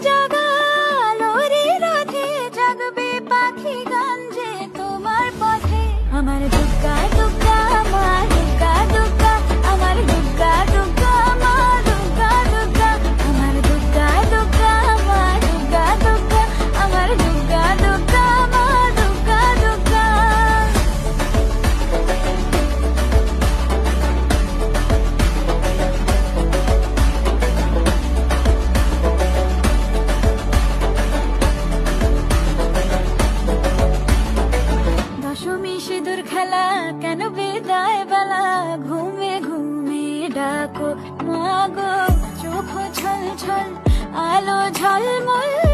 জাগা আলোরে রথে জাগবে পাখি গান যে তোমার পথে। আমার দুর্গা দুর্গা মা দুর্গা দুর্গা, আমার দুর্গা দুর্গা মা দুর্গা দুর্গা, আমার দুর্গা দুর্গা মা দুর্গা দুর্গা, আমার দুর্গা দুর্গা মা দুর্গা দুর্গা। দশমী সিঁদুর খেলা কেন বিদায় বেলা, ঘুমে ঘুমে ডাকো মাগো, চোখ ছল ছল আলো ঝলমল